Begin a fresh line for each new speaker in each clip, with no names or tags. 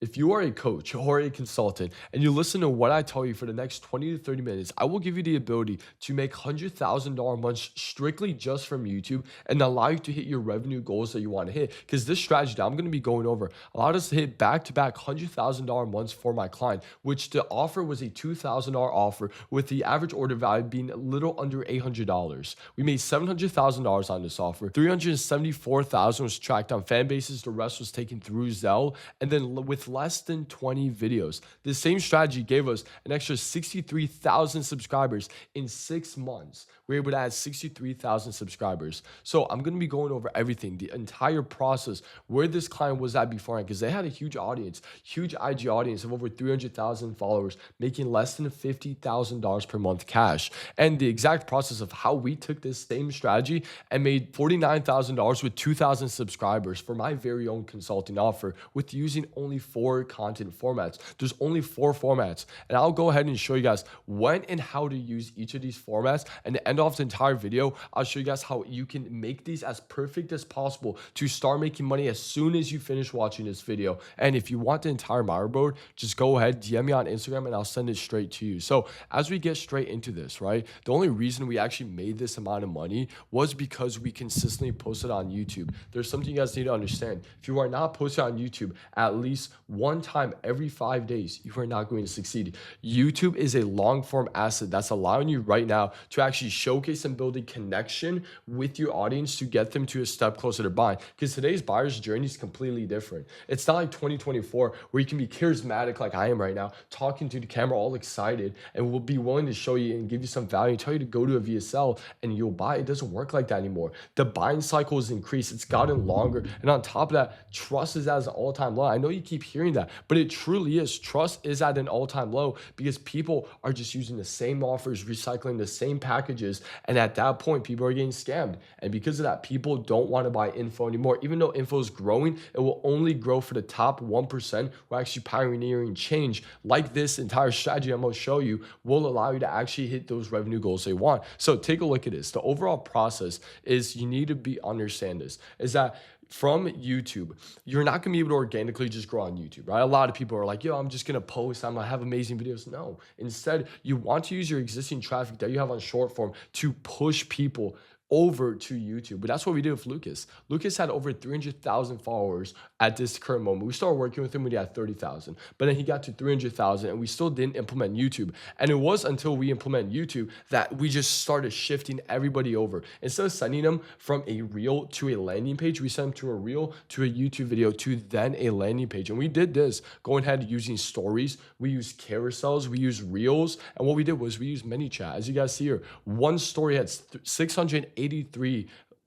If you are a coach or a consultant and you listen to what I tell you for the next 20 to 30 minutes, I will give you the ability to make $100,000 months strictly just from YouTube and allow you to hit your revenue goals that you want to hit. Because this strategy that I'm going to be going over allowed us to hit back to back $100,000 months for my client, which the offer was a $2,000 offer with the average order value being a little under $800. We made $700,000 on this offer. 374,000 was tracked on Fanbases. The rest was taken through Zelle. And then with less than 20 videos, the same strategy gave us an extra 63,000 subscribers in 6 months. We were able to add 63,000 subscribers. So I'm going to be going over everything, the entire process, where this client was at beforehand, because they had a huge audience, huge IG audience of over 300,000 followers, making less than $50,000 per month cash. And the exact process of how we took this same strategy and made $49,000 with 2,000 subscribers for my very own consulting offer with using only 4 content formats. There's only 4 formats, and I'll go ahead and show you guys when and how to use each of these formats. And to end off the entire video, I'll show you guys how you can make these as perfect as possible to start making money as soon as you finish watching this video. And if you want the entire board, just go ahead, DM me on Instagram, and I'll send it straight to you. So as we get straight into this, right, the only reason we actually made this amount of money was because we consistently posted on YouTube. There's something you guys need to understand. If you are not posted on YouTube at least one time every 5 days, you are not going to succeed. YouTube is a long form asset that's allowing you right now to actually showcase and build a connection with your audience to get them to a step closer to buying. Because today's buyer's journey is completely different. It's not like 2024 where you can be charismatic like I am right now, talking to the camera all excited, and will be willing to show you and give you some value, tell you to go to a VSL and you'll buy. It doesn't work like that anymore. The buying cycle has increased. It's gotten longer. And on top of that, trust is at an all-time low. I know you keep hearing that, but it truly is. Trust is at an all-time low because people are just using the same offers, recycling the same packages. And at that point, people are getting scammed. And because of that, people don't want to buy info anymore. Even though info is growing, it will only grow for the top 1% who are actually pioneering change. Like this entire strategy I'm going to show you will allow you to actually hit those revenue goals they want. So take a look at this. The overall process is you need to understand this, is that from YouTube, you're not going to be able to organically just grow on YouTube, right? A lot of people are like, yo, I'm just going to post, I'm going to have amazing videos. No, instead, you want to use your existing traffic that you have on short form to push people over to YouTube. But that's what we did with Lucas. Lucas had over 300,000 followers at this current moment. We started working with him when he had 30,000, but then he got to 300,000 and we still didn't implement YouTube. And it was until we implemented YouTube that we just started shifting everybody over. Instead of sending them from a reel to a landing page, we sent them to a reel, to a YouTube video, to then a landing page. And we did this going ahead using stories. We used carousels, we used reels. And what we did was we used ManyChat. As you guys see here, one story had 683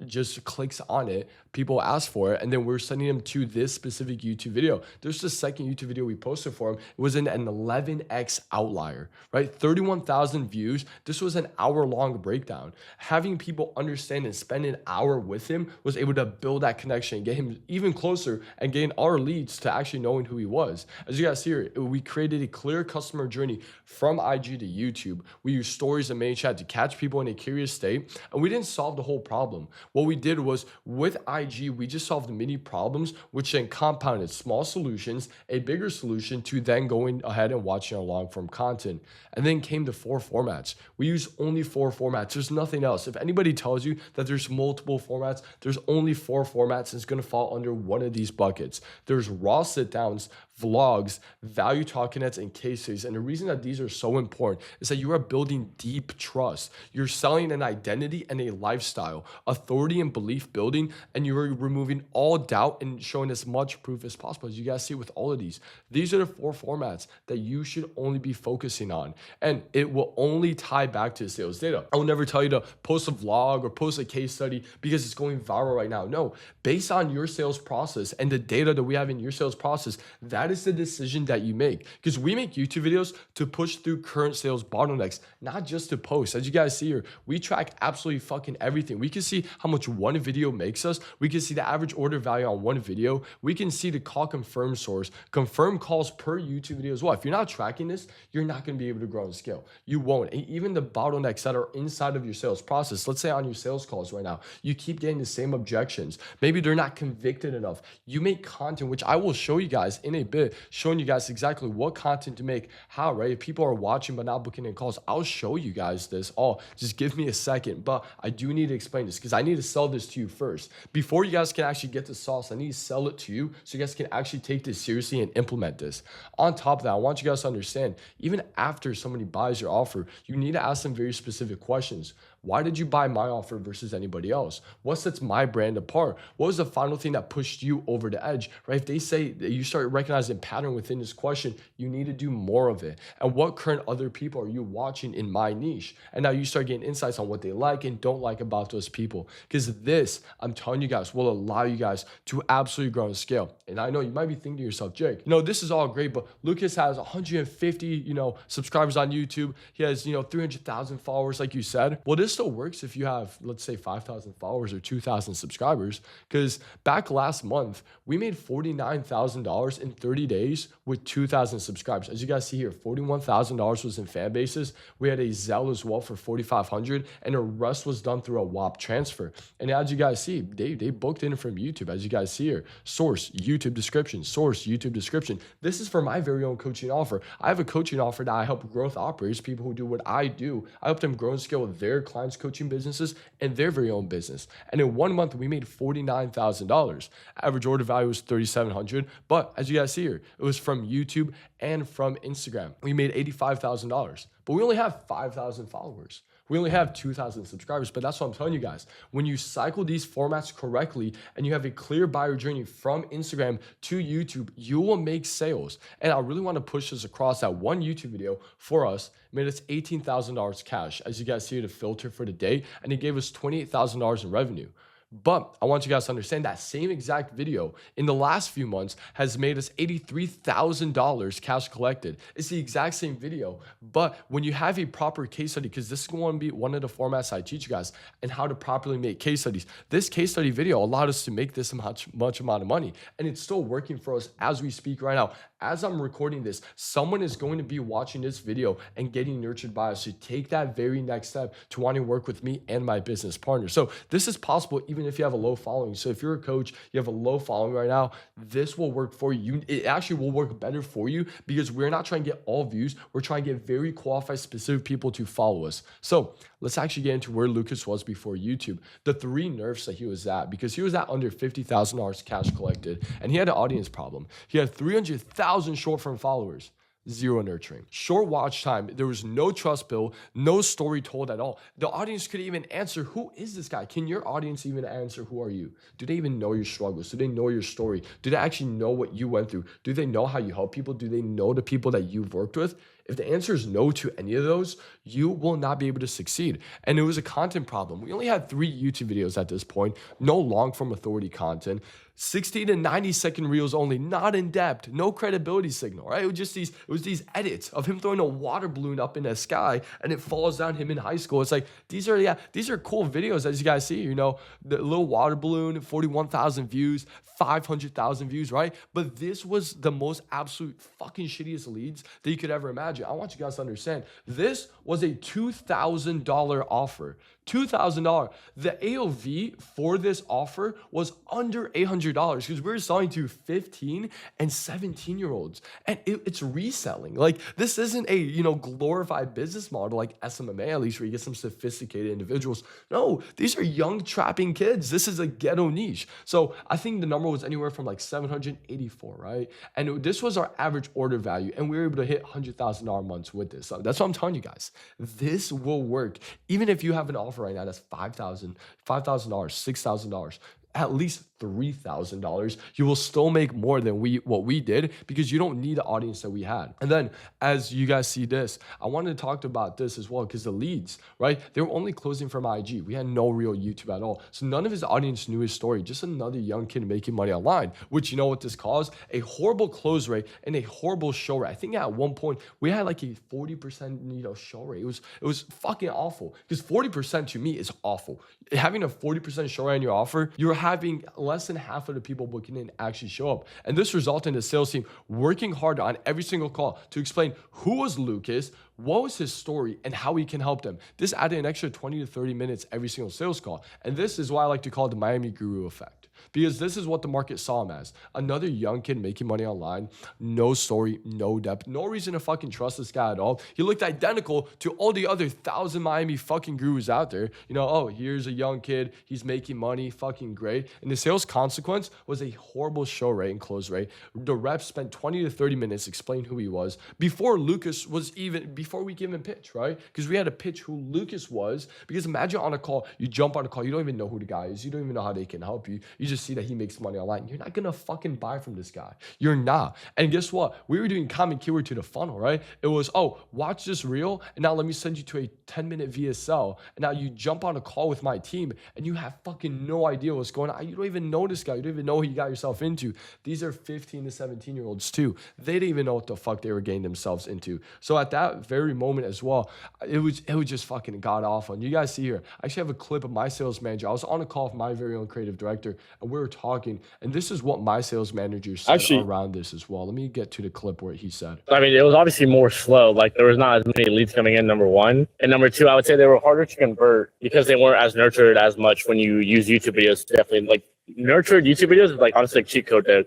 just clicks on it. People asked for it, and then we're sending them to this specific YouTube video. There's the second YouTube video we posted for him. It was an 11x outlier, right? 31,000 views. This was an hour-long breakdown. Having people understand and spend an hour with him was able to build that connection, get him even closer, and gain our leads to actually knowing who he was. As you guys see here, we created a clear customer journey from IG to YouTube. We used stories and ManyChat to catch people in a curious state, and we didn't solve the whole problem. What we did was with IG, we just solved many problems, which then compounded small solutions, a bigger solution to then going ahead and watching our long form content. And then came the 4 formats. We use only 4 formats. There's nothing else. If anybody tells you that there's multiple formats, there's only 4 formats. And it's going to fall under one of these buckets. There's raw sit downs, vlogs, value talking heads, and case studies. And the reason that these are so important is that you are building deep trust. You're selling an identity and a lifestyle, authority and belief building, and you're removing all doubt and showing as much proof as possible. As you guys see with all of these, these are the 4 formats that you should only be focusing on. And it will only tie back to sales data. I will never tell you to post a vlog or post a case study because it's going viral right now. No, based on your sales process and the data that we have in your sales process, that is the decision that you make. Because we make YouTube videos to push through current sales bottlenecks, not just to post. As you guys see here, we track absolutely fucking everything. We can see how much one video makes us. We can see the average order value on one video. We can see the call confirm source, confirm calls per YouTube video as well. If you're not tracking this, you're not going to be able to grow and scale. You won't. And even the bottlenecks that are inside of your sales process, let's say on your sales calls right now, you keep getting the same objections. Maybe they're not convicted enough. You make content, which I will show you guys in a bit, showing you guys exactly what content to make, how, right? If people are watching but not booking in calls, I'll show you guys this. Oh, just give me a second. But I do need to explain this because I need to sell this to you first. Before you guys can actually get the sauce, I need to sell it to you so you guys can actually take this seriously and implement this. On top of that, I want you guys to understand, even after somebody buys your offer, you need to ask them very specific questions. Why did you buy my offer versus anybody else? What sets my brand apart? What was the final thing that pushed you over the edge, right? If they say that you start recognizing pattern within this question, you need to do more of it. And what current other people are you watching in my niche? And now you start getting insights on what they like and don't like about those people. Because this, I'm telling you guys, will allow you guys to absolutely grow and scale. And I know you might be thinking to yourself, Jake, this is all great, but Lucas has 150, subscribers on YouTube. He has, 300,000 followers, like you said. Well, this still works if you have, let's say, 5,000 followers or 2,000 subscribers, because back last month we made $49,000 in 30 days with 2,000 subscribers. As you guys see here, $41,000 was in Fanbases. We had a Zelle as well for 4,500, and the rest was done through a WAP transfer. And as you guys see, they booked in from YouTube. As you guys see here, source YouTube description, source YouTube description. This is for my very own coaching offer. I have a coaching offer that I help growth operators, people who do what I do. I help them grow and scale their clients' coaching businesses and their very own business. And in 1 month, we made $49,000. Average order value was $3,700. But as you guys see here, it was from YouTube and from Instagram. We made $85,000, but we only have 5,000 followers. We only have 2,000 subscribers, but that's what I'm telling you guys. When you cycle these formats correctly and you have a clear buyer journey from Instagram to YouTube, you will make sales. And I really want to push this across. That one YouTube video for us made us $18,000 cash. As you guys see, the filter for the day, and it gave us $28,000 in revenue. But I want you guys to understand that same exact video in the last few months has made us $83,000 cash collected. It's the exact same video, but when you have a proper case study, because this is going to be one of the formats I teach you guys and how to properly make case studies. This case study video allowed us to make this much amount of money, and it's still working for us as we speak right now. As I'm recording this, someone is going to be watching this video and getting nurtured by us to take that very next step to wanting to work with me and my business partner. So this is possible even if you have a low following. So if you're a coach, you have a low following right now, this will work for you. It actually will work better for you because we're not trying to get all views. We're trying to get very qualified, specific people to follow us. So let's actually get into where Lucas was before YouTube. The 3 nerfs that he was at, because he was at under $50,000 cash collected, and he had an audience problem. He had 300,000 short-form followers. 0 nurturing. Short watch time. There was no trust built, no story told at all. The audience couldn't even answer, who is this guy? Can your audience even answer, who are you? Do they even know your struggles? Do they know your story? Do they actually know what you went through? Do they know how you help people? Do they know the people that you've worked with? If the answer is no to any of those, you will not be able to succeed. And it was a content problem. We only had 3 YouTube videos at this point, no long form authority content, 60 to 90-second reels only, not in depth, no credibility signal, right? It was these edits of him throwing a water balloon up in the sky and it falls down him in high school. It's like, these are cool videos, as you guys see, the little water balloon, 41,000 views, 500,000 views, right? But this was the most absolute fucking shittiest leads that you could ever imagine. I want you guys to understand, this was a $2,000 offer. $2,000. The AOV for this offer was under $800 because we were selling to 15 and 17-year-olds, and it's reselling. Like, this isn't a glorified business model like SMMA, at least, where you get some sophisticated individuals. No, these are young trapping kids. This is a ghetto niche. So I think the number was anywhere from like 784, right? And this was our average order value, and we were able to hit $100,000 months with this. So that's what I'm telling you guys. This will work even if you have an offer right now that's $5,000, $6,000, at least $3,000, you will still make more than what we did because you don't need the audience that we had. And then as you guys see this, I wanted to talk about this as well because the leads, right? They were only closing from IG. We had no real YouTube at all. So none of his audience knew his story, just another young kid making money online, which you know what this caused? A horrible close rate and a horrible show rate. I think at one point we had like a 40% show rate. It was fucking awful because 40% to me is awful. Having a 40% show rate on your offer, you're having less than half of the people booking in actually show up. And this resulted in the sales team working hard on every single call to explain who was Lucas, what was his story, and how we can help them. This added an extra 20 to 30 minutes every single sales call. And this is why I like to call it the Miami Guru effect. because this is what the market saw him as. Another young kid making money online, no story, no depth, no reason to fucking trust this guy at all. He looked identical to all the other 1,000 Miami fucking gurus out there. You know, oh, here's a young kid, he's making money, fucking great. And the sales consequence was a horrible show rate and close rate. The reps spent 20 to 30 minutes explaining who he was before we give him pitch, right? Because we had to pitch who Lucas was. Because imagine on a call, you jump on a call, you don't even know who the guy is, you don't even know how they can help you. You just see that he makes money online. You're not gonna fucking buy from this guy. You're not. And guess what? We were doing common keyword to the funnel, right? It was, oh, watch this reel, and now let me send you to a 10-minute VSL. And now you jump on a call with my team, and you have fucking no idea what's going on. You don't even know this guy. You don't even know who you got yourself into. These are 15 to 17-year-olds too. They didn't even know what the fuck they were getting themselves into. So at that very moment as well, it was just fucking god awful. And you guys see here, I actually have a clip of my sales manager. I was on a call with my very own creative director, and we were talking, and this is what my sales manager said around this as well. Let me get to the clip where he said.
I mean, it was obviously more slow. Like, there was not as many leads coming in, number one. And number two, I would say they were harder to convert because they weren't as nurtured as much when you use YouTube videos. Definitely, like, nurtured YouTube videos is like honestly a cheat code to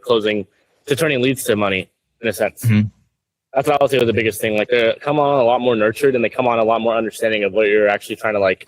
turning leads to money in a sense. Mm-hmm. That's what I would say was the biggest thing. Like, they come on a lot more nurtured, and they come on a lot more understanding of what you're actually trying to like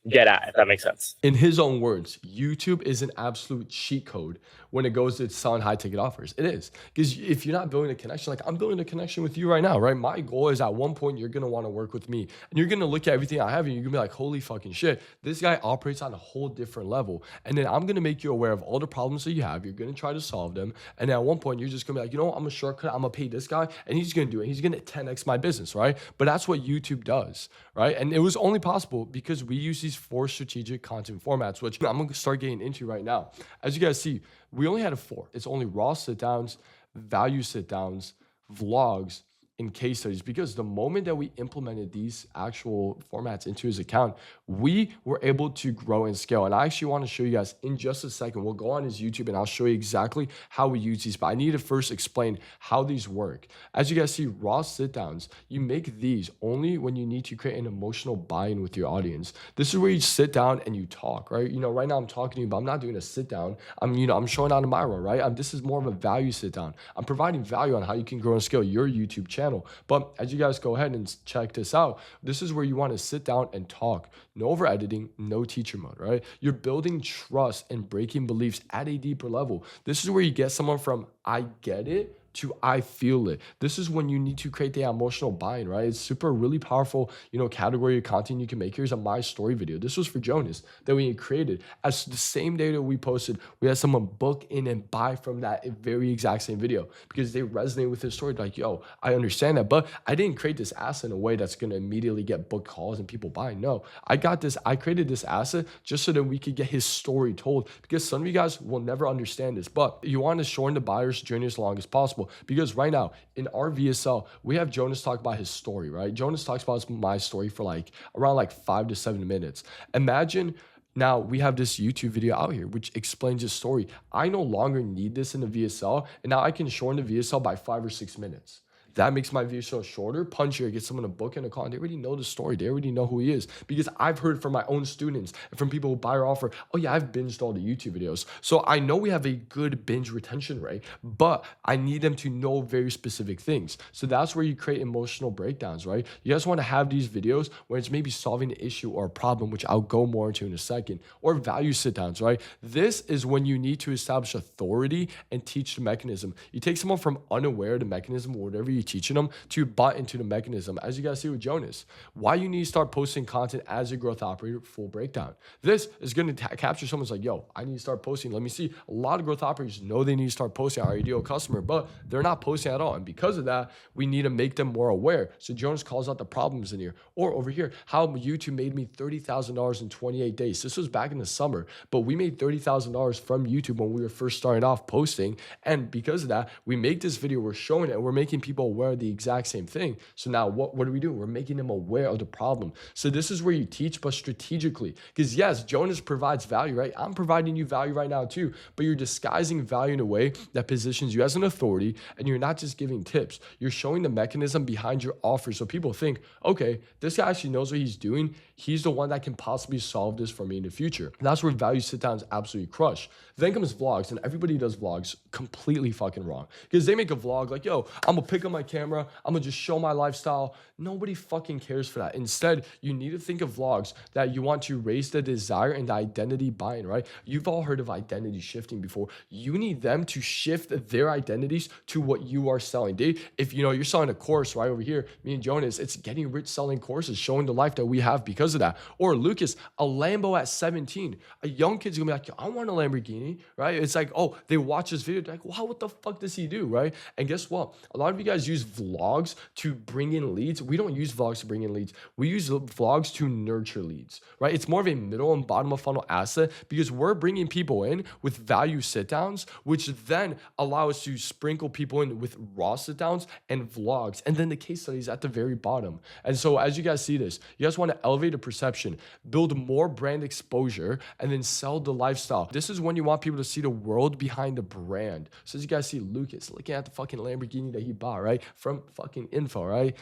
get at, if that makes sense.
In his own words, YouTube is an absolute cheat code when it goes to selling high ticket offers. It is. Because if you're not building a connection, like I'm building a connection with you right now, right? My goal is at one point, you're going to want to work with me, and you're going to look at everything I have, and you're going to be like, holy fucking shit, this guy operates on a whole different level. And then I'm going to make you aware of all the problems that you have. You're going to try to solve them. And at one point, you're just going to be like, you know what? I'm a shortcut. I'm going to pay this guy, and he's going to do it. He's going to 10x my business, right? But that's what YouTube does, right? And it was only possible because we use these 4 strategic content formats, which I'm going to start getting into right now. As you guys see, we only had 4. It's only raw sit downs, value sit downs, vlogs, and case studies, because the moment that we implemented these actual formats into his account, we were able to grow and scale. And I actually want to show you guys in just a second. We'll go on his YouTube and I'll show you exactly how we use these, but I need to first explain how these work. As you guys see, raw sit downs, you make these only when you need to create an emotional buy-in with your audience. This is where you sit down and you talk, right? You know, right now I'm talking to you, but I'm not doing a sit down. I'm showing out of my role, right? This is more of a value sit down. I'm providing value on how you can grow and scale your YouTube channel. But as you guys go ahead and check this out, this is where you want to sit down and talk. No over editing, no teacher mode, right? You're building trust and breaking beliefs at a deeper level. This is where you get someone from I get it to I feel it. This is when you need to create the emotional buy-in, right? It's really powerful, category of content you can make. Here's a My Story video. This was for Jonas that we had created. As the same day that we posted, we had someone book in and buy from that very exact same video because they resonate with his story. Like, yo, I understand that, but I didn't create this asset in a way that's going to immediately get book calls and people buying. No, I created this asset just so that we could get his story told, because some of you guys will never understand this, but you want to shorten the buyer's journey as long as possible. Because right now in our VSL, we have Jonas talk about his story, right? Jonas talks about my story for around 5 to 7 minutes. Imagine now we have this YouTube video out here, which explains his story. I no longer need this in the VSL, and now I can shorten the VSL by 5 or 6 minutes. That makes my VSL shorter, punchier, get someone to book in a call. And they already know the story. They already know who he is, because I've heard from my own students and from people who buy or offer, oh yeah, I've binged all the YouTube videos. So I know we have a good binge retention rate, but I need them to know very specific things. So that's where you create emotional breakdowns, right? You guys want to have these videos where it's maybe solving an issue or a problem, which I'll go more into in a second, or value sit downs, right? This is when you need to establish authority and teach the mechanism. You take someone from unaware of the mechanism or whatever you teaching them to buy into the mechanism. As you guys see with Jonas, why you need to start posting content as a growth operator, full breakdown. This is going to capture someone's like, yo, I need to start posting. Let me see. A lot of growth operators know they need to start posting our ideal customer, but they're not posting at all. And because of that, we need to make them more aware. So Jonas calls out the problems in here. Or over here, how YouTube made me $30,000 in 28 days. This was back in the summer, but we made $30,000 from YouTube when we were first starting off posting. And because of that, we make this video, we're showing it, and we're making people aware of the exact same thing. So now what do we do? We're making them aware of the problem. So this is where you teach, but strategically. Because yes, Jonas provides value, right? I'm providing you value right now too, but you're disguising value in a way that positions you as an authority, and you're not just giving tips. You're showing the mechanism behind your offer. So people think, okay, this guy actually knows what he's doing. He's the one that can possibly solve this for me in the future. And that's where value sit downs absolutely crush. Then comes vlogs, and everybody does vlogs completely fucking wrong. Because they make a vlog like, yo, I'm gonna pick up my camera, I'm gonna just show my lifestyle. Nobody fucking cares for that. Instead, you need to think of vlogs that you want to raise the desire and the identity buying, right? You've all heard of identity shifting before. You need them to shift their identities to what you are selling. If you're selling a course right over here, me and Jonas, it's getting rich selling courses, showing the life that we have because of that. Or Lucas, a Lambo at 17. A young kid's gonna be like, yo, I want a Lamborghini, right? It's like, oh, they watch this video, they're like, wow, what the fuck does he do, right? And guess what? A lot of you guys use vlogs to bring in leads. We don't use vlogs to bring in leads. We use vlogs to nurture leads, right? It's more of a middle and bottom of funnel asset because we're bringing people in with value sit downs, which then allow us to sprinkle people in with raw sit downs and vlogs, and then the case studies at the very bottom. And so as you guys see this, you guys want to elevate a perception, build more brand exposure, and then sell the lifestyle. This is when you want people to see the world behind the brand. So as you guys see Lucas looking at the fucking Lamborghini that he bought, right? From fucking info, right?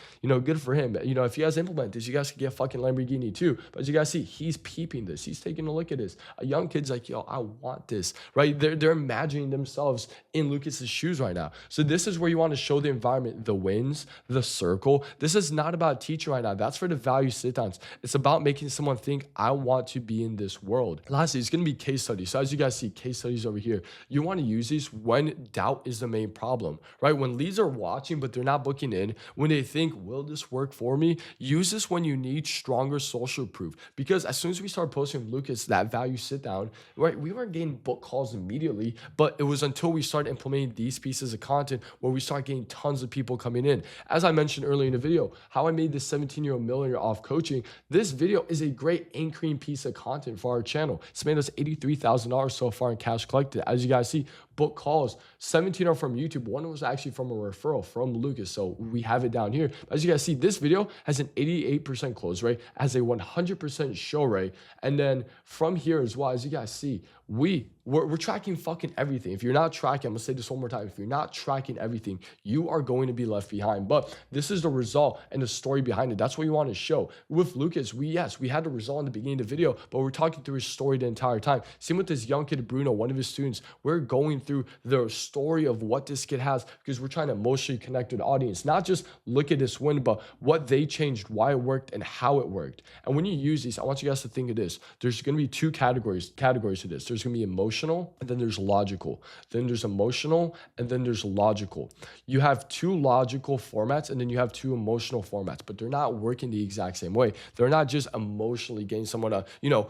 Good for him. If you guys implement this, you guys could get a fucking Lamborghini too. But as you guys see, he's peeping this. He's taking a look at this. A young kid's like, yo, I want this, right? They're imagining themselves in Lucas's shoes right now. So this is where you want to show the environment, the wins, the circle. This is not about teaching right now. That's for the value sit downs. It's about making someone think, I want to be in this world. Lastly, it's going to be case studies. So as you guys see case studies over here, you want to use these when doubt is the main problem, right? When leads are watching, but they're not booking in, when they think, will this work for me? Use this when you need stronger social proof. Because as soon as we start posting Lucas, that value sit down, right? We weren't getting book calls immediately, but it was until we started implementing these pieces of content where we start getting tons of people coming in. As I mentioned earlier in the video, how I made this 17-year-old millionaire off coaching, this video is a great anchoring piece of content for our channel. It's made us $83,000 so far in cash collected. As you guys see, book calls, 17 are from YouTube. One was actually from a referral from Lucas. So we have it down here. As you guys see, this video has an 88% close rate, has a 100% show rate. And then from here as well, as you guys see, we're tracking fucking everything. If you're not tracking, I'm gonna say this one more time. If you're not tracking everything, you are going to be left behind. But this is the result and the story behind it. That's what you want to show. With Lucas, we had the result in the beginning of the video, but we're talking through his story the entire time. Same with this young kid, Bruno, one of his students. We're going through the story of what this kid has because we're trying to emotionally connect with the audience, not just look at this win, but what they changed, why it worked, and how it worked. And when you use these, I want you guys to think of this. There's going to be two categories to this. There's going to be emotional, and then there's logical. Then there's emotional, and then there's logical. You have two logical formats, and then you have two emotional formats, but they're not working the exact same way. They're not just emotionally getting someone to,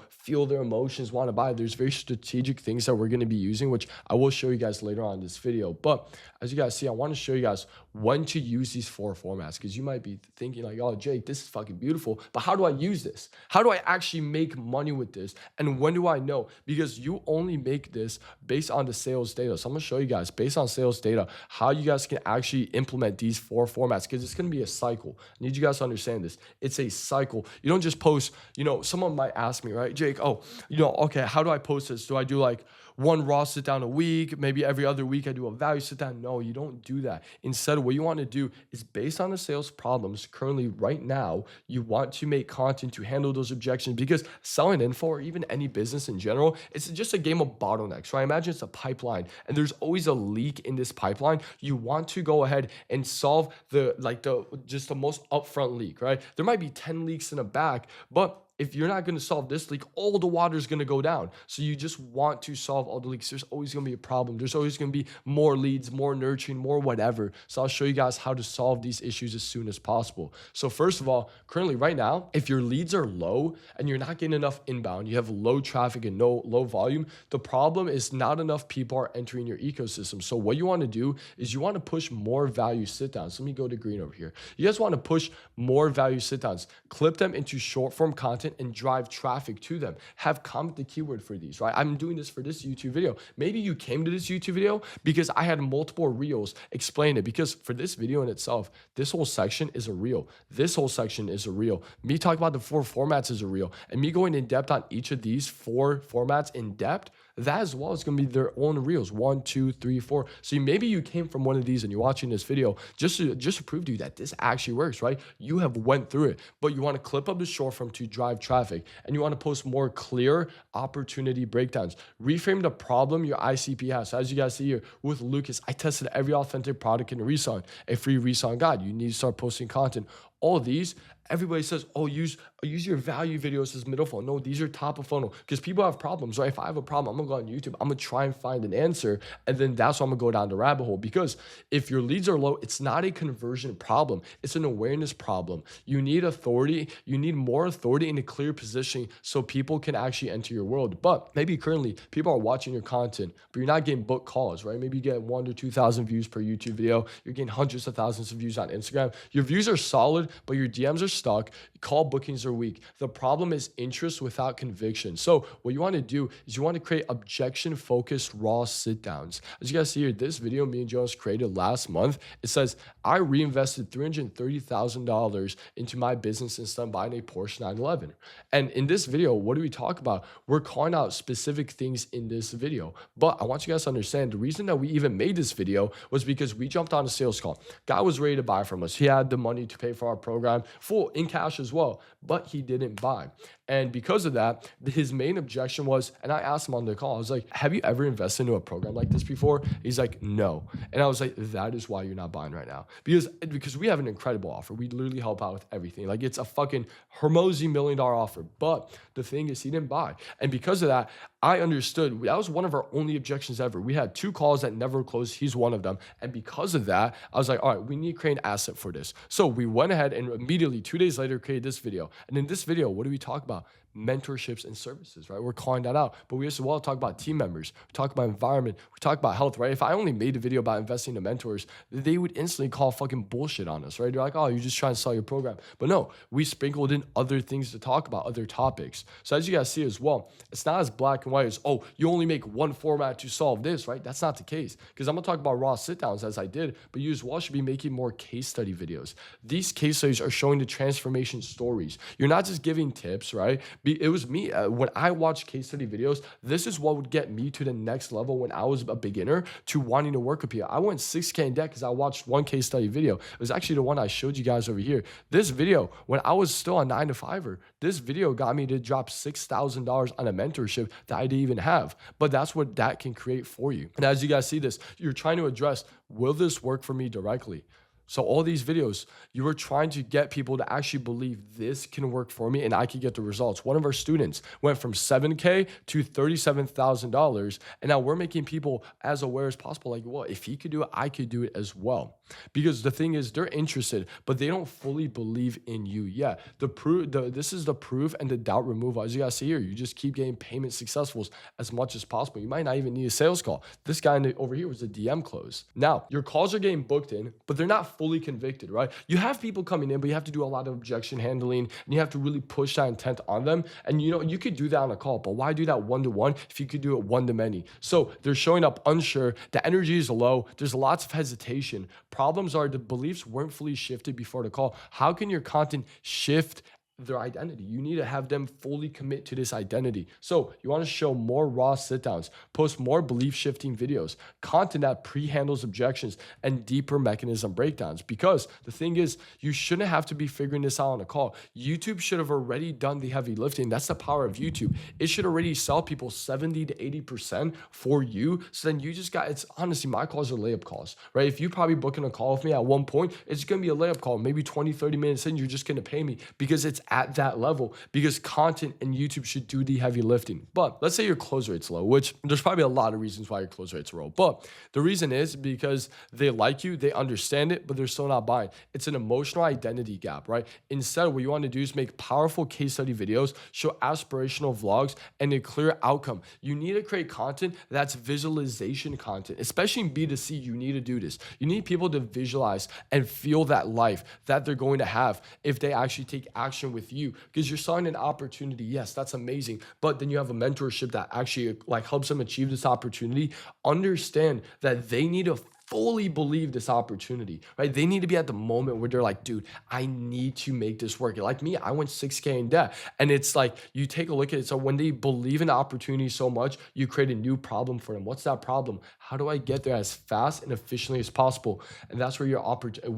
feel their emotions, want to buy. There's very strategic things that we're going to be using, which I will show you guys later on in this video. But as you guys see, I want to show you guys when to use these four formats, because you might be thinking like, oh, Jake, this is fucking beautiful, but how do I use this? How do I actually make money with this? And when do I know? Because you only make this based on the sales data. So I'm gonna show you guys based on sales data, how you guys can actually implement these four formats, because it's gonna be a cycle. I need you guys to understand this. It's a cycle. You don't just post, someone might ask me, right, Jake, okay, how do I post this? Do I do like one raw sit down a week? Maybe every other week I do a value sit down? No, you don't do that. Instead, what you want to do is based on the sales problems currently right now, you want to make content to handle those objections, because selling info or even any business in general, it's just a game of bottlenecks, right? Imagine it's a pipeline and there's always a leak in this pipeline. You want to go ahead and solve the most upfront leak, right? There might be 10 leaks in the back, but if you're not going to solve this leak, all the water is going to go down. So you just want to solve all the leaks. There's always going to be a problem. There's always going to be more leads, more nurturing, more whatever. So I'll show you guys how to solve these issues as soon as possible. So first of all, currently right now, if your leads are low and you're not getting enough inbound, you have low traffic and low volume, the problem is not enough people are entering your ecosystem. So what you want to do is you want to push more value sit downs. Let me go to green over here. You guys want to push more value sit downs, clip them into short form content content and drive traffic to them. Have comment the keyword for these, right? I'm doing this for this YouTube video. Maybe you came to this YouTube video because I had multiple reels explain it, because for this video in itself, this whole section is a reel. This whole section is a reel. Me talking about the 4 formats is a reel. And me going in depth on each of these 4 formats in depth, that as well is going to be their own reels. 1, 2, 3, 4. So maybe you came from one of these and you're watching this video just to prove to you that this actually works, right? You have went through it, but you want to clip up the short form to drive traffic, and you want to post more clear opportunity breakdowns. Reframe the problem your ICP has. So as you guys see here with Lucas, I tested every authentic product in a reselling, a free reselling guide. You need to start posting content. All these, everybody says, oh, use your value videos as middle funnel. No, these are top of funnel, because people have problems, right? If I have a problem, I'm gonna go on YouTube, I'm gonna try and find an answer, and then that's why I'm gonna go down the rabbit hole. Because if your leads are low, it's not a conversion problem, it's an awareness problem. You need authority, you need more authority in a clear positioning so people can actually enter your world. But maybe currently people are watching your content, but you're not getting book calls, right? Maybe you get 1,000 to 2,000 views per YouTube video, you're getting hundreds of thousands of views on Instagram. Your views are solid, but your DMs are stuck, call bookings are weak. The problem is interest without conviction. So what you want to do is you want to create objection focused raw sit downs. As you guys see here, this video me and Jonas created last month, it says, I reinvested $330,000 into my business instead of buying a Porsche 911. And in this video, what do we talk about? We're calling out specific things in this video. But I want you guys to understand, the reason that we even made this video was because we jumped on a sales call. Guy was ready to buy from us. He had the money to pay for our program, full in cash as well, but he didn't buy. And because of that, his main objection was, and I asked him on the call, I was like, have you ever invested into a program like this before? He's like, no. And I was like, that is why you're not buying right now. Because we have an incredible offer. We literally help out with everything. Like, it's a fucking Hermosi $1 million offer. But the thing is, he didn't buy. And because of that, I understood that was one of our only objections ever. We had 2 calls that never closed. He's one of them. And because of that, I was like, all right, we need to create an asset for this. So we went ahead and immediately 2 days later created this video. And in this video, what do we talk about? Mentorships and services, right? We're calling that out. But we as well talk about team members. We talk about environment. We talk about health, right? If I only made a video about investing in mentors, they would instantly call fucking bullshit on us, right? They're like, oh, you're just trying to sell your program. But no, we sprinkled in other things to talk about, other topics. So as you guys see as well, it's not as black and white as, oh, you only make one format to solve this, right? That's not the case. Because I'm gonna talk about raw sit downs as I did, but you as well should be making more case study videos. These case studies are showing the transformation stories. You're not just giving tips, right? It was me, when I watched case study videos, this is what would get me to the next level when I was a beginner to wanting to work with people. I went 6K in debt because I watched one case study video. It was actually the one I showed you guys over here. This video, when I was still a 9-to-5er, this video got me to drop $6,000 on a mentorship that I didn't even have. But that's what that can create for you. And as you guys see this, you're trying to address, will this work for me directly? So all these videos, you were trying to get people to actually believe this can work for me and I can get the results. One of our students went from $7K to $37,000. And now we're making people as aware as possible. Like, well, if he could do it, I could do it as well. Because the thing is, they're interested, but they don't fully believe in you yet. This is the proof and the doubt removal. As you guys see here, you just keep getting payment successfuls as much as possible. You might not even need a sales call. This guy over here was a DM close. Now, your calls are getting booked in, but they're not fully convicted, right? You have people coming in, but you have to do a lot of objection handling, and you have to really push that intent on them. And you could do that on a call, but why do that one-to-one if you could do it one-to-many? So they're showing up unsure, the energy is low, there's lots of hesitation. Problems are the beliefs weren't fully shifted before the call. How can your content shift their identity? You need to have them fully commit to this identity. So you want to show more raw sit downs, post more belief shifting videos, content that pre-handles objections, and deeper mechanism breakdowns. Because the thing is, you shouldn't have to be figuring this out on a call. YouTube should have already done the heavy lifting. That's the power of YouTube. It should already sell people 70 to 80% for you. So then you just it's honestly, my calls are layup calls, right? If you probably booking a call with me at one point, it's going to be a layup call. Maybe 20, 30 minutes in, you're just going to pay me because it's at that level, because content and YouTube should do the heavy lifting. But let's say your close rate's low, which there's probably a lot of reasons why your close rate's low. But the reason is because they like you, they understand it, but they're still not buying. It's an emotional identity gap, right? Instead, what you want to do is make powerful case study videos, show aspirational vlogs, and a clear outcome. You need to create content that's visualization content, especially in B2C. You need to do this. You need people to visualize and feel that life that they're going to have if they actually take action with you because you're selling an opportunity. Yes, that's amazing. But then you have a mentorship that actually like helps them achieve this opportunity. Understand that they need to fully believe this opportunity, right? They need to be at the moment where they're like, dude, I need to make this work. Like me, I went 6K in debt. And it's like, you take a look at it. So when they believe in the opportunity so much, you create a new problem for them. What's that problem? How do I get there as fast and efficiently as possible? And that's where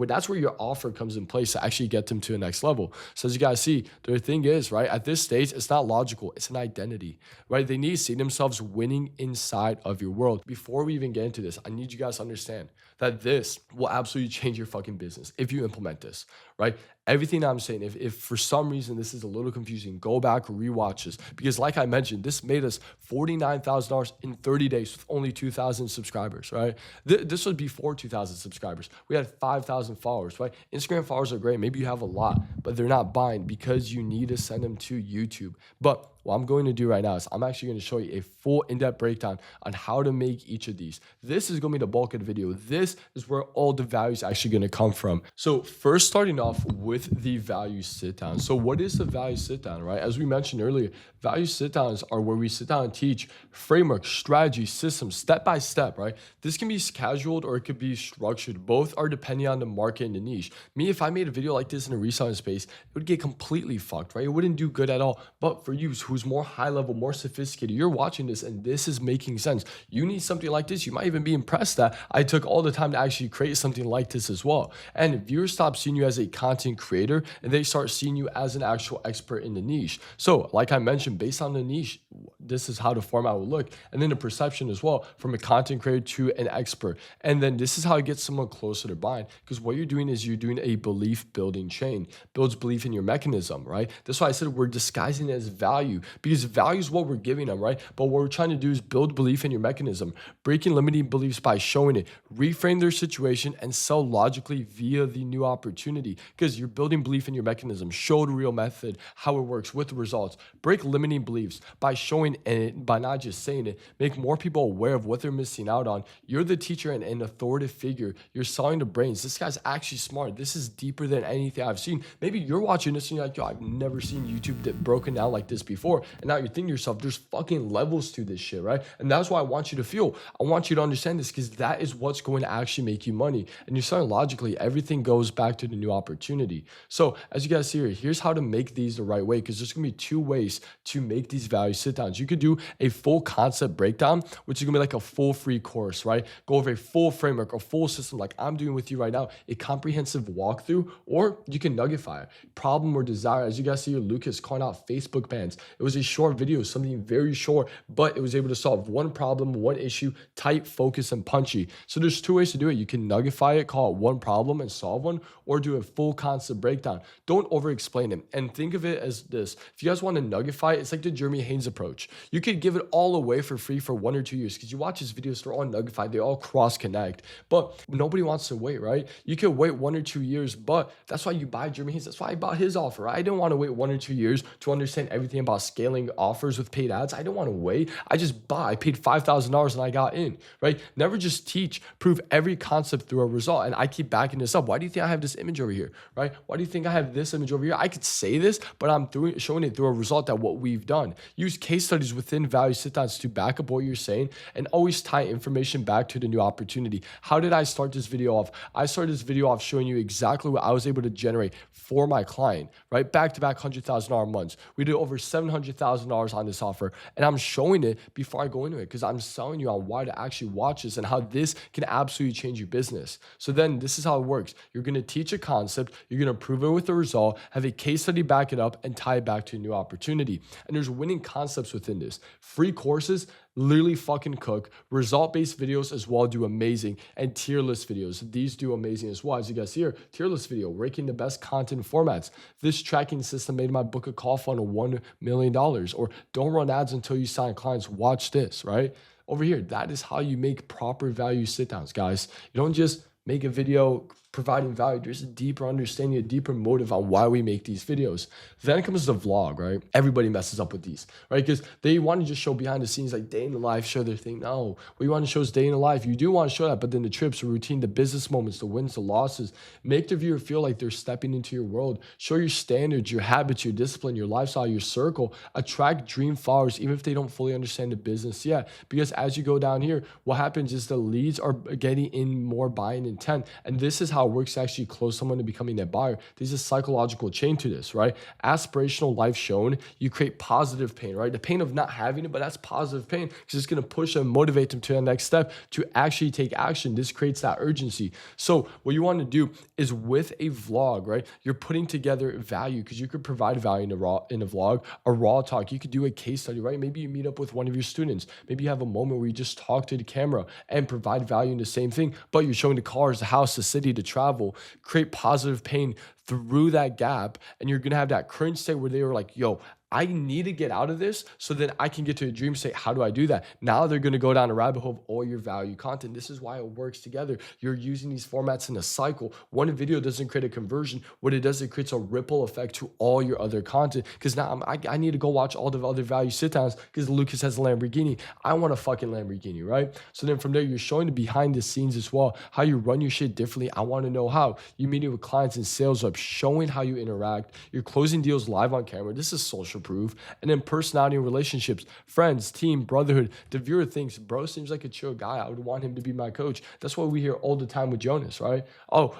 that's where your offer comes in place to actually get them to the next level. So as you guys see, the thing is, right, at this stage, it's not logical. It's an identity, right? They need to see themselves winning inside of your world. Before we even get into this, I need you guys to understand that this will absolutely change your fucking business if you implement this, right? Everything I'm saying, if for some reason this is a little confusing, go back, rewatch this. Because like I mentioned, this made us $49,000 in 30 days with only 2,000 subscribers, right? This was before 2,000 subscribers. We had 5,000 followers, right? Instagram followers are great. Maybe you have a lot, but they're not buying because you need to send them to YouTube. But what I'm going to do right now is I'm actually going to show you a full in-depth breakdown on how to make each of these. This is going to be the bulk of the video. This is where all the value is actually going to come from. So first, starting off with the value sit down. So what is the value sit down, right? As we mentioned earlier, value sit downs are where we sit down and teach framework, strategy, systems, step by step, right? This can be scheduled or it could be structured. Both are depending on the market and the niche. Me, if I made a video like this in a reselling space, it would get completely fucked, right? It wouldn't do good at all. But for you who's more high level, more sophisticated, you're watching this and this is making sense. You need something like this. You might even be impressed that I took all the time to actually create something like this as well. And viewers stop seeing you as a content creator and they start seeing you as an actual expert in the niche. So like I mentioned, based on the niche, this is how the format will look. And then the perception as well, from a content creator to an expert. And then this is how it gets someone closer to buying, because what you're doing is you're doing a belief building chain, builds belief in your mechanism, right? That's why I said we're disguising it as value, because value is what we're giving them, right? But what we're trying to do is build belief in your mechanism, breaking limiting beliefs by showing it, reframe their situation and sell logically via the new opportunity, because you're building belief in your mechanism, show the real method, how it works with the results, break limiting beliefs by showing it, by not just saying it, make more people aware of what they're missing out on. You're the teacher and an authoritative figure. You're selling the brains. This guy's actually smart. This is deeper than anything I've seen. Maybe you're watching this and you're like, yo, I've never seen YouTube broken down like this before. And now you're thinking to yourself, there's fucking levels to this shit, right? And that's why I want you to feel. I want you to understand this, because that is what's going to actually make you money. And you're selling logically, everything goes back to the new opportunity. So as you guys see here, here's how to make these the right way, because there's going to be two ways to make these value sit downs. You could do a full concept breakdown, which is going to be like a full free course, right? Go over a full framework, a full system like I'm doing with you right now, a comprehensive walkthrough, or you can nuggify it. Problem or desire. As you guys see here, Lucas calling out Facebook bans. It was a short video, something very short, but it was able to solve one problem, one issue, tight, focused, and punchy. So there's two ways to do it. You can nuggify it, call it one problem and solve one, or do a full concept breakdown. Don't over explain it. And think of it as this. If you guys want to nuggify it, it's like the Jeremy Haynes approach. You could give it all away for free for 1 or 2 years, because you watch his videos, they're all nuggified, they all cross connect, but nobody wants to wait, right? You could wait 1 or 2 years, but that's why you buy Jeremy Haynes. That's why I bought his offer. I didn't want to wait 1 or 2 years to understand everything about scaling offers with paid ads. I don't want to wait. I just buy. I paid $5,000 and I got in, right? Never just teach, prove every concept through a result. And I keep backing this up. Why do you think I have this image over here, right? Why do you think I have this image over here? I could say this, but I'm showing it through a result that what we've done. Use case studies within value sit downs to back up what you're saying, and always tie information back to the new opportunity. How did I start this video off? I started this video off showing you exactly what I was able to generate for my client, right? Back-to-back $100,000 months. We did over $700,000 on this offer, and I'm showing it before I go into it, because I'm selling you on why to actually watch this and how this can absolutely change your business. So then this is how it works. You're going to teach a concept, you're going to prove it with a result, have a case study back it up, and tie it back to a new opportunity. And there's winning concepts within this. Free courses literally fucking cook. Result-based videos as well do amazing, and tier list videos, these do amazing as well. As you guys see here, tier list video, ranking the best content formats. This tracking system made my book a call funnel $1 million, or don't run ads until you sign clients. Watch this, right? Over here, that is how you make proper value sit downs, guys. You don't just make a video, providing value. There's a deeper understanding, a deeper motive on why we make these videos. Then comes the vlog, right? Everybody messes up with these, right? Because they want to just show behind the scenes, like day in the life, show their thing. No, what you want to show is day in the life. You do want to show that, but then the trips, the routine, the business moments, the wins, the losses, make the viewer feel like they're stepping into your world. Show your standards, your habits, your discipline, your lifestyle, your circle. Attract dream followers, even if they don't fully understand the business yet. Because as you go down here, what happens is the leads are getting in more buying intent. And this is how it works to actually close someone to becoming a buyer. There's a psychological chain to this, right? Aspirational life shown, you create positive pain, right? The pain of not having it, but that's positive pain because it's going to push them, motivate them to the next step to actually take action. This creates that urgency. So what you want to do is with a vlog, right? You're putting together value because you could provide value in a vlog, a raw talk. You could do a case study, right? Maybe you meet up with one of your students. Maybe you have a moment where you just talk to the camera and provide value in the same thing, but you're showing the cars, the house, the city, the travel, create positive pain through that gap. And you're going to have that current state where they were like, yo, I need to get out of this so then I can get to a dream state. How do I do that? Now they're going to go down a rabbit hole of all your value content. This is why it works together. You're using these formats in a cycle. One video doesn't create a conversion. What it does, it creates a ripple effect to all your other content. Because now I need to go watch all the other value sit downs because Lucas has a Lamborghini. I want a fucking Lamborghini, right? So then from there, you're showing the behind the scenes as well, how you run your shit differently. I want to know how. You meeting with clients and sales reps, showing how you interact. You're closing deals live on camera. This is social proof. And then personality and relationships, friends, team, brotherhood. The viewer thinks, bro seems like a chill guy. I would want him to be my coach. That's what we hear all the time with Jonas, right? Oh,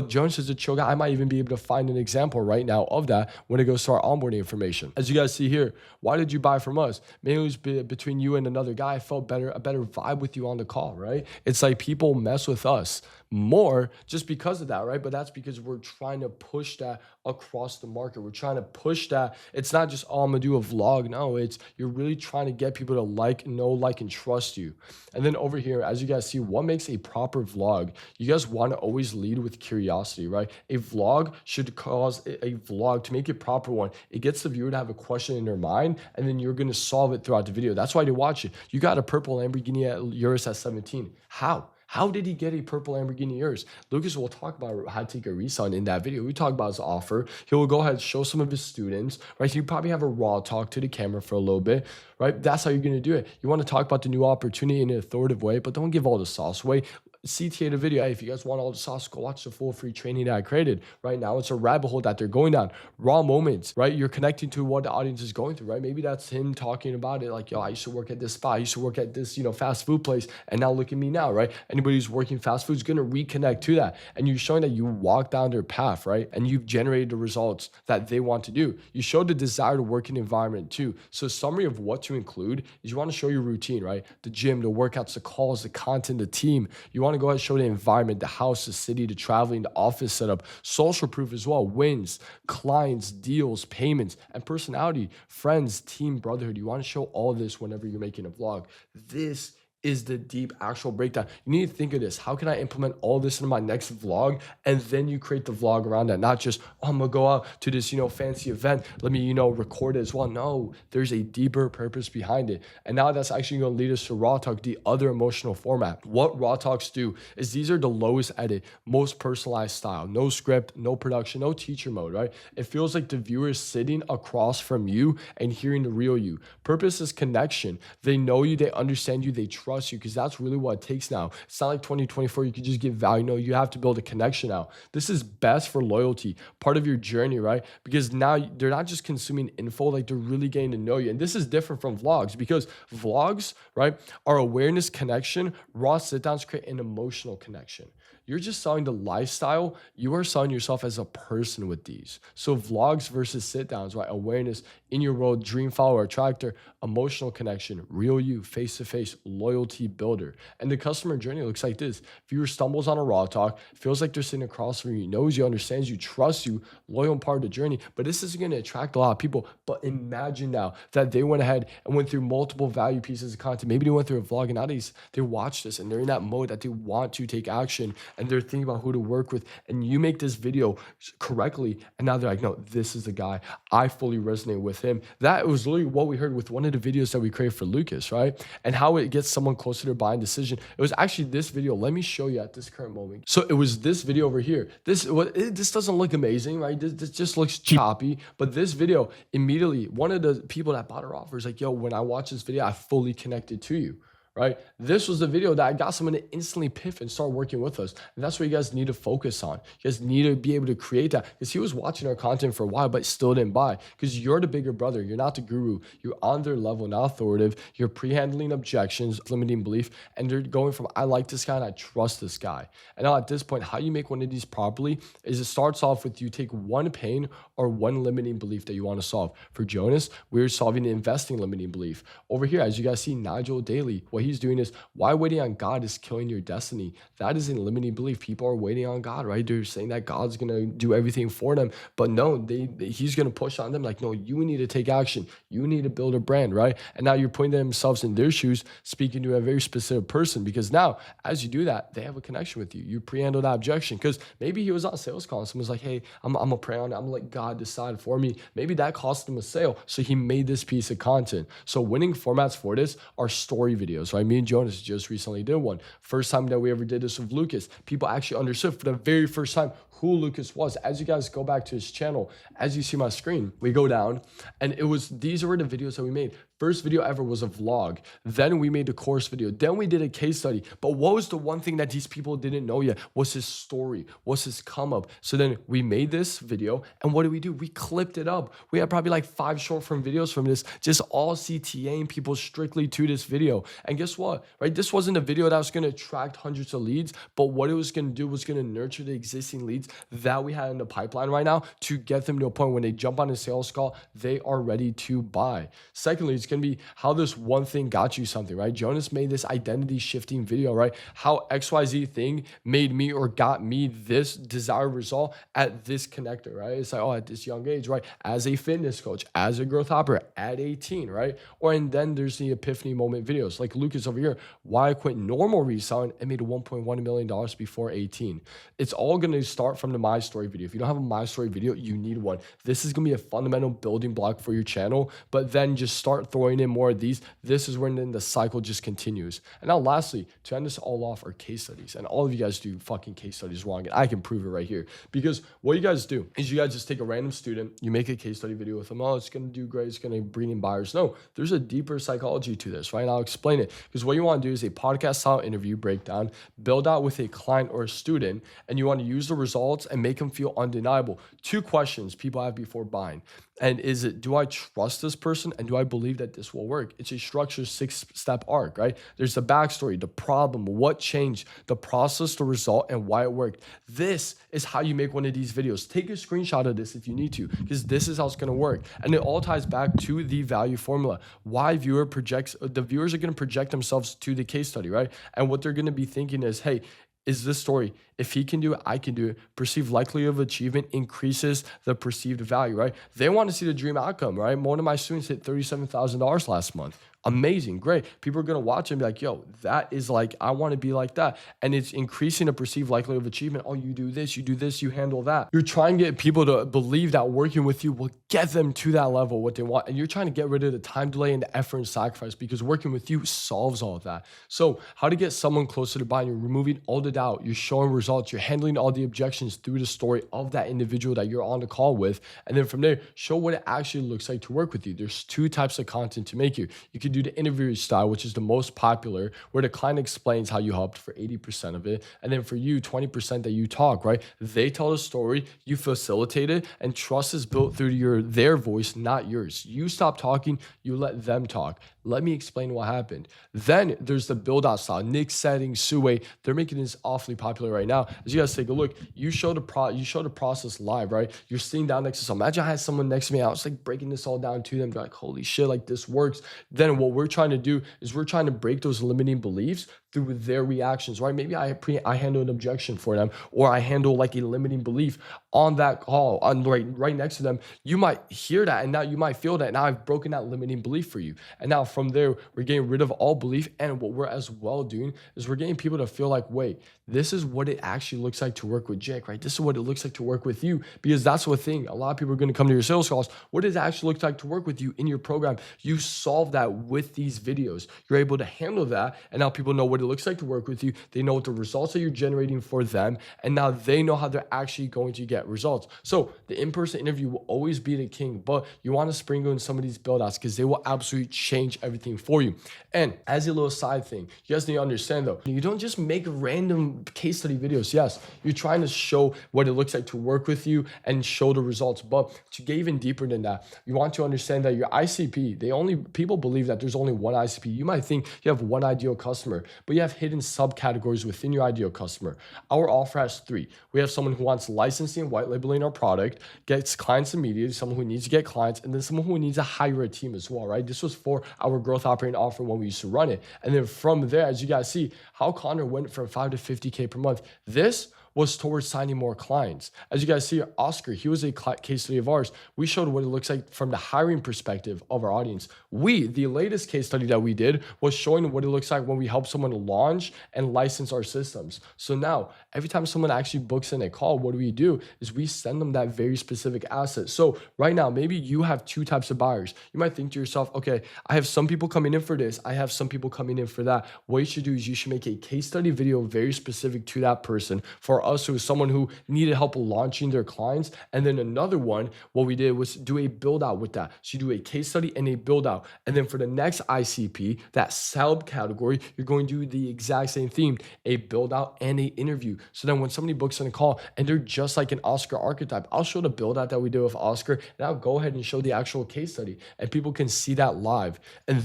Jonas is a chill guy. I might even be able to find an example right now of that when it goes to our onboarding information. As you guys see here, why did you buy from us? Maybe it was between you and another guy. I felt a better vibe with you on the call, right? It's like people mess with us more just because of that, right? But that's because we're trying to push that across the market. We're trying to push that. It's not just, oh, I'm gonna do a vlog. No, it's you're really trying to get people to know, like, and trust you. And then over here, as you guys see, what makes a proper vlog? You guys want to always lead with curiosity, right? A vlog should cause a vlog to make it proper one. It gets the viewer to have a question in their mind, and then you're going to solve it throughout the video. That's why they watch it. You got a purple Lamborghini at Urus at 17. How? How did he get a purple Lamborghini Urus? Lucas will talk about how to take a resale in that video. We talk about his offer. He will go ahead and show some of his students, right? So you probably have a raw talk to the camera for a little bit, right? That's how you're going to do it. You want to talk about the new opportunity in an authoritative way, but don't give all the sauce away. CTA the video. Hey, if you guys want all the sauce, go watch the full free training that I created. Right now, it's a rabbit hole that they're going down. Raw moments, right? You're connecting to what the audience is going through, right? Maybe that's him talking about it like, yo, I used to work at this spot. I used to work at this, fast food place. And now look at me now, right? Anybody who's working fast food is going to reconnect to that. And you're showing that you walk down their path, right? And you've generated the results that they want to do. You show the desired working environment too. So summary of what to include is you want to show your routine, right? The gym, the workouts, the calls, the content, the team. You want to go ahead and show the environment, the house, the city, the traveling, the office setup, social proof as well, wins, clients, deals, payments, and personality, friends, team, brotherhood. You want to show all this whenever you're making a vlog. This is the deep actual breakdown. You need to think of this. How can I implement all this in my next vlog? And then you create the vlog around that. Not just, oh, I'm gonna go out to this, fancy event. Let me, record it as well. No, there's a deeper purpose behind it. And now that's actually gonna lead us to Raw Talk, the other emotional format. What Raw Talks do is these are the lowest edit, most personalized style. No script, no production, no teacher mode, right? It feels like the viewer is sitting across from you and hearing the real you. Purpose is connection. They know you, they understand you, they trust you, because that's really what it takes now. It's not like 2024, you can just give value. No, you have to build a connection now. This is best for loyalty, part of your journey, right? Because now they're not just consuming info, like they're really getting to know you. And this is different from vlogs because vlogs, right, are awareness, connection. Raw sit downs create an emotional connection. You're just selling the lifestyle. You are selling yourself as a person with these. So vlogs versus sit downs, right? Awareness, in your world, dream follower, attractor, emotional connection, real you, face-to-face, loyalty builder. And the customer journey looks like this. Viewer stumbles on a raw talk, feels like they're sitting across from you, knows you, understands you, trusts you, loyal and part of the journey. But this isn't going to attract a lot of people. But imagine now that they went ahead and went through multiple value pieces of content. Maybe they went through a vlog and now they watch this and they're in that mode that they want to take action. and they're thinking about who to work with, and you make this video correctly, and now they're like, no, this is the guy. I fully resonate with him. That was literally what we heard with one of the videos that we created for Lucas, right? And how it gets someone closer to their buying decision. It was actually this video. Let me show you at this current moment. So it was this video over here. This doesn't look amazing, right? This just looks choppy. But this video, immediately, one of the people that bought our offer is like, yo, when I watch this video, I fully connected to you. Right? This was the video that I got someone to instantly piff and start working with us. And that's what you guys need to focus on. You guys need to be able to create that, because he was watching our content for a while, but still didn't buy, because you're the bigger brother. You're not the guru. You're on their level, not authoritative. You're pre-handling objections, limiting belief, and they're going from, I like this guy and I trust this guy. And now at this point, how you make one of these properly is it starts off with you take one pain or one limiting belief that you want to solve. For Jonas, we're solving the investing limiting belief. Over here, as you guys see, Nigel Daly, what he's doing is, why waiting on God is killing your destiny. That is a limiting belief. People are waiting on God, right? They're saying that God's going to do everything for them, but no, he's going to push on them like, no, you need to take action. You need to build a brand, right? And now you're putting themselves in their shoes, speaking to a very specific person, because now as you do that, they have a connection with you. You pre-handle that objection, because maybe he was on a sales call and someone's like, hey, I'm going to pray on it. I'm going to let God decide for me. Maybe that cost him a sale. So he made this piece of content. So winning formats for this are story videos, right? Me and Jonas just recently did one. First time that we ever did this with Lucas, people actually understood for the very first time who Lucas was. As you guys go back to his channel, as you see my screen, we go down, and these were the videos that we made. First video ever was a vlog. Then we made a course video. Then we did a case study. But what was the one thing that these people didn't know yet? Was his story, was his come up. So then we made this video, and what did? We clipped it up. We had probably like 5 short form videos from this, just all CTAing people strictly to this video. And guess what, right? This wasn't a video that was going to attract hundreds of leads, but what it was going to do was going to nurture the existing leads that we had in the pipeline right now to get them to a point when they jump on a sales call, they are ready to buy. Secondly, it's going to be how this one thing got you something, right? Jonas made this identity shifting video, right? How XYZ thing made me or got me this desired result at this connector, right? It's like, oh, at this young age, right? As a fitness coach, as a growth operator at 18, right? And then there's the epiphany moment videos like Lucas over here, why I quit normal reselling and made $1.1 million before 18. It's all going to start from the My Story video. If you don't have a My Story video, you need one. This is going to be a fundamental building block for your channel, but then just start throwing in more of these. This is when then the cycle just continues. And now lastly, to end this all off, are case studies. And all of you guys do fucking case studies wrong, and I can prove it right here. Because what you guys do is you guys just take a random student, you make a case study video with them. Oh, it's going to do great. It's going to bring in buyers. No, there's a deeper psychology to this, right? And I'll explain it. Because what you want to do is a podcast style interview breakdown, build out with a client or a student, and you want to use the results and make them feel undeniable. 2 questions people have before buying. And is it, do I trust this person? And do I believe that this will work? It's a structured 6-step arc, right? There's the backstory, the problem, what changed, the process, the result, and why it worked. This is how you make one of these videos. Take a screenshot of this if you need to, because this is how it's going to work. And it all ties back to the value formula. Why the viewers are going to project themselves to the case study, right? And what they're going to be thinking is, hey, is this story, if he can do it, I can do it. Perceived likelihood of achievement increases the perceived value, right? They want to see the dream outcome, right? One of my students hit $37,000 last month. Amazing, great. People are going to watch and be like, yo, that is like, I want to be like that. And it's increasing the perceived likelihood of achievement. Oh, you do this, you handle that. You're trying to get people to believe that working with you will get them to that level, what they want. And you're trying to get rid of the time delay and the effort and sacrifice, because working with you solves all of that. So how to get someone closer to buying, you're removing all the doubt, you're showing results, you're handling all the objections through the story of that individual that you're on the call with. And then from there, show what it actually looks like to work with you. There's 2 types of content to make here. You can do the interview style, which is the most popular, where the client explains how you helped for 80% of it. And then for you, 20% that you talk, right? They tell the story, you facilitate it, and trust is built through their voice, not yours. You stop talking, you let them talk. Let me explain what happened. Then there's the build out style. Nick Setting, Sue, they're making this awfully popular right now. As you guys take a look, you show the process live, right? You're sitting down next to someone. Imagine I had someone next to me. I was like breaking this all down to them. They're like, holy shit, like this works. Then what we're trying to do is we're trying to break those limiting beliefs through their reactions, right? Maybe I handle an objection for them, or I handle like a limiting belief on that call, on right next to them. You might hear that, and now you might feel that. Now I've broken that limiting belief for you, and now from there we're getting rid of all belief. And what we're as well doing is we're getting people to feel like, wait, this is what it actually looks like to work with Jake, right? This is what it looks like to work with you, because that's the thing. A lot of people are going to come to your sales calls. What does it actually look like to work with you in your program? You solve that with these videos. You're able to handle that, and now people know what it looks like to work with you. They know what the results that you're generating for them, and now they know how they're actually going to get results. So the in-person interview will always be the king, but you want to sprinkle in some of these build outs because they will absolutely change everything for you. And as a little side thing, you guys need to understand though, you don't just make random case study videos. Yes, you're trying to show what it looks like to work with you and show the results, but to get even deeper than that, you want to understand that your ICP, people believe that there's only one ICP. You might think you have one ideal customer, but you have hidden subcategories within your ideal customer. Our offer has three. We have someone who wants licensing and white labeling our product, gets clients immediately, someone who needs to get clients, and then someone who needs to hire a team as well, right? This was for our growth operating offer when we used to run it. And then from there, as you guys see, how Connor went from 5 to 50K per month. This was towards signing more clients. As you guys see, Oscar, he was a case study of ours. We showed what it looks like from the hiring perspective of our audience. The latest case study that we did was showing what it looks like when we help someone launch and license our systems. So now, every time someone actually books in a call, what do? Is we send them that very specific asset. So right now, maybe you have two types of buyers. You might think to yourself, okay, I have some people coming in for this. I have some people coming in for that. What you should do is you should make a case study video very specific to that person. For us, who is someone who needed help launching their clients. And then another one, what we did was do a build out with that. So you do a case study and a build out. And then for the next ICP, that sub category, you're going to do the exact same theme, a build out and a interview. So then when somebody books in a call and they're just like an Oscar archetype, I'll show the build out that we did with Oscar, and I'll go ahead and show the actual case study, and people can see that live. And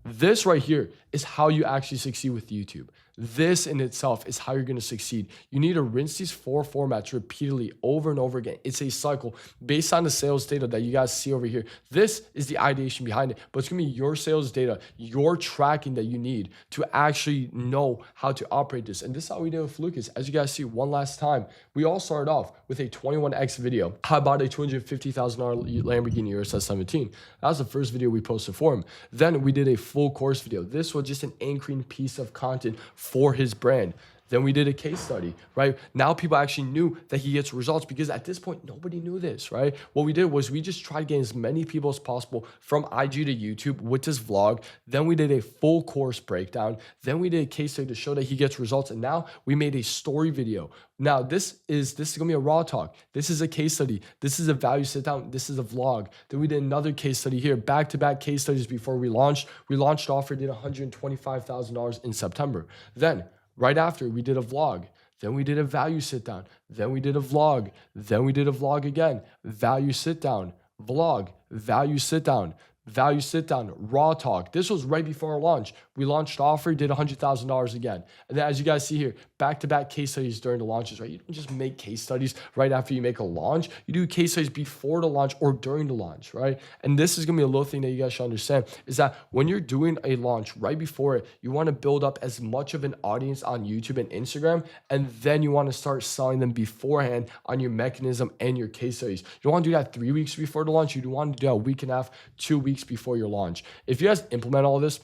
this right here is how you actually succeed with YouTube. This in itself is how you're going to succeed. You need to rinse these 4 formats repeatedly over and over again. It's a cycle based on the sales data that you guys see over here. This is the ideation behind it, but it's going to be your sales data, your tracking that you need to actually know how to operate this. And this is how we did with Lucas. As you guys see one last time, we all started off with a 21x video. How about a $250,000 Lamborghini Urus 17? That was the first video we posted for him. Then we did a full course video. This was just an anchoring piece of content for his brand. Then we did a case study, right? Now people actually knew that he gets results, because at this point, nobody knew this, right? What we did was we just tried to get as many people as possible from IG to YouTube with this vlog. Then we did a full course breakdown. Then we did a case study to show that he gets results. And now we made a story video. Now this is gonna be a raw talk. This is a case study. This is a value sit down. This is a vlog. Then we did another case study here, back-to-back case studies before we launched. We launched offer, did $125,000 in September. Then right after, we did a vlog. Then we did a value sit down. Then we did a vlog. Then we did a vlog again. Value sit down, vlog, value sit down, value sit down, raw talk. This was right before our launch. We launched offer, did $100,000 again. And then as you guys see here, back-to-back case studies during the launches, right? You don't just make case studies right after you make a launch. You do case studies before the launch or during the launch, right? And this is gonna be a little thing that you guys should understand, is that when you're doing a launch right before it, you wanna build up as much of an audience on YouTube and Instagram, and then you wanna start selling them beforehand on your mechanism and your case studies. You don't wanna do that 3 weeks before the launch. You want to do that a week and a half, 2 weeks before your launch. If you guys implement all this,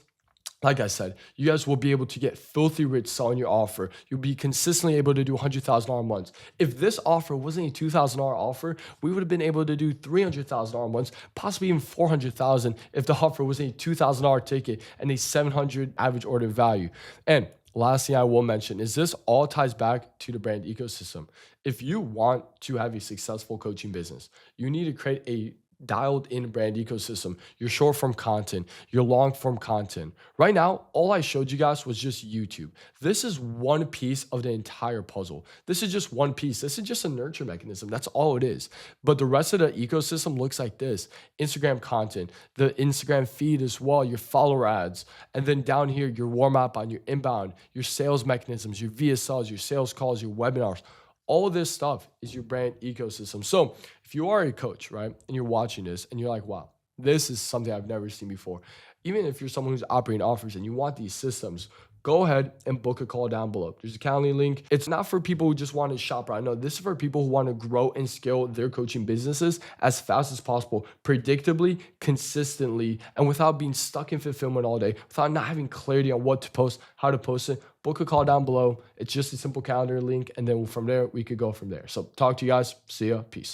like I said, you guys will be able to get filthy rich selling your offer. You'll be consistently able to do $100,000 months. If this offer wasn't a $2,000 offer, we would have been able to do $300,000 months, possibly even $400,000 if the offer was a $2,000 ticket and a $700 average order value. And last thing I will mention is this all ties back to the brand ecosystem. If you want to have a successful coaching business, you need to create a dialed in brand ecosystem, your short form content, your long form content. Right now, all I showed you guys was just YouTube. This is one piece of the entire puzzle. This is just one piece. This is just a nurture mechanism. That's all it is. But the rest of the ecosystem looks like this: Instagram content, the Instagram feed as well, your follower ads, and then down here, your warm up on your inbound, your sales mechanisms, your VSLs, your sales calls, your webinars. All of this stuff is your brand ecosystem. So if you are a coach, right, and you're watching this and you're like, wow, this is something I've never seen before, Even if you're someone who's operating offers and you want these systems, go ahead and book a call down below. There's a Calendly link. It's not for people who just want to shop around. No, this is for people who want to grow and scale their coaching businesses as fast as possible, predictably, consistently, and without being stuck in fulfillment all day, without not having clarity on what to post, how to post it. Book a call down below. It's just a simple calendar link. And then from there, we could go from there. So talk to you guys. See ya. Peace.